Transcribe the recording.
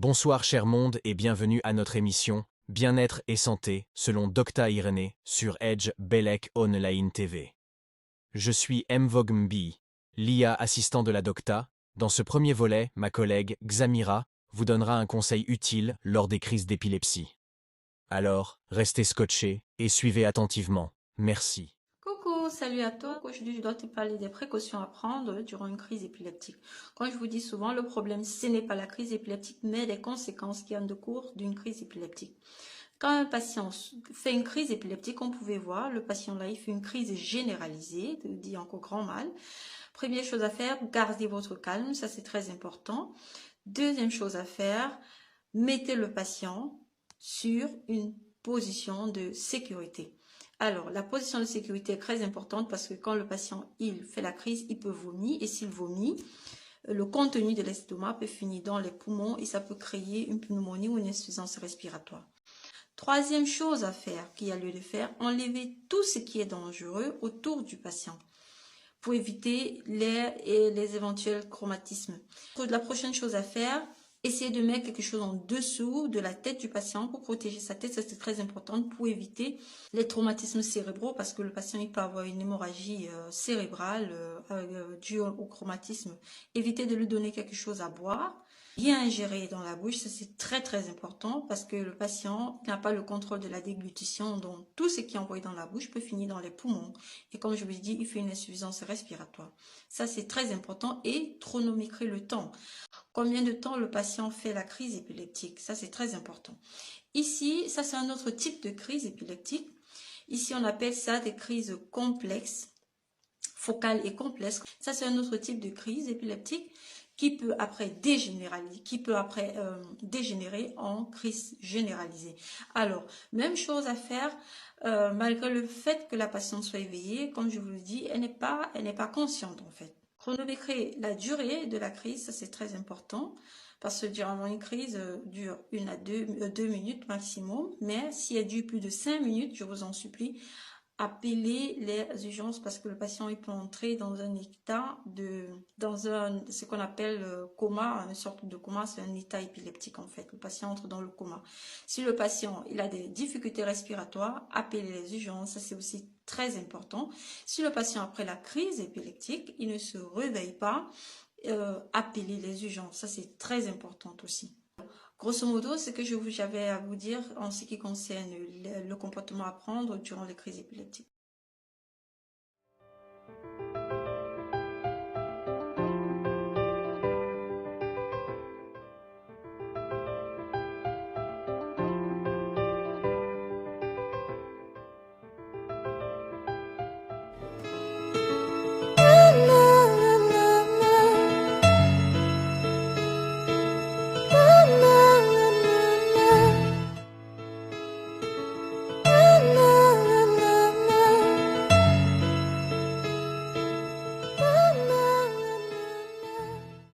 Bonsoir cher monde et bienvenue à notre émission Bien-être et santé selon Dr Irénée sur Edge Belek Online TV. Je suis Mvog Mbi, l'IA assistant de la Docta. Dans ce premier volet, ma collègue Xamira vous donnera un conseil utile lors des crises d'épilepsie. Alors, restez scotchés et suivez attentivement. Merci. Coucou, salut à toi. Aujourd'hui, je dois te parler des précautions à prendre durant une crise épileptique. Comme je vous dis souvent, le problème, ce n'est pas la crise épileptique, mais les conséquences qui en découlent d'une crise épileptique. Quand un patient fait une crise épileptique, on pouvait voir, le patient là, il fait une crise généralisée, dit encore grand mal. Première chose à faire, gardez votre calme, ça c'est très important. Deuxième chose à faire, mettez le patient sur une position de sécurité. Alors, la position de sécurité est très importante parce que quand le patient il fait la crise, il peut vomir et s'il vomit, le contenu de l'estomac peut finir dans les poumons et ça peut créer une pneumonie ou une insuffisance respiratoire. Troisième chose à faire, qu'il y a lieu de faire, enlever tout ce qui est dangereux autour du patient pour éviter les éventuels chromatismes. La prochaine chose à faire, essayer de mettre quelque chose en dessous de la tête du patient pour protéger sa tête, ça c'est très important pour éviter les traumatismes cérébraux parce que le patient il peut avoir une hémorragie cérébrale due au chromatisme. Éviter de lui donner quelque chose à boire. Bien ingérer dans la bouche, ça c'est très très important parce que le patient n'a pas le contrôle de la déglutition, donc tout ce qui est envoyé dans la bouche peut finir dans les poumons. Et comme je vous l'ai dit, il fait une insuffisance respiratoire. Ça c'est très important et chronométrer le temps. Combien de temps le patient fait la crise épileptique? Ça c'est très important. Ici, ça c'est un autre type de crise épileptique. Ici on appelle ça des crises complexes, focales et complexes. Ça c'est un autre type de crise épileptique qui peut après dégénérer en crise généralisée. Alors, même chose à faire, malgré le fait que la patiente soit éveillée, comme je vous le dis, elle n'est pas consciente en fait. Chronométrer la durée de la crise, ça c'est très important, parce que durant une crise dure 1 à 2 minutes maximum, mais si elle dure plus de 5 minutes, je vous en supplie, appeler les urgences parce que le patient il peut entrer dans un état ce qu'on appelle coma, une sorte de coma, c'est un état épileptique en fait. Le patient entre dans le coma. Si le patient il a des difficultés respiratoires, appelez les urgences, ça c'est aussi très important. Si le patient après la crise épileptique, il ne se réveille pas, appelez les urgences, ça c'est très important aussi. Grosso modo, ce que j'avais à vous dire en ce qui concerne le comportement à prendre durant les crises épileptiques.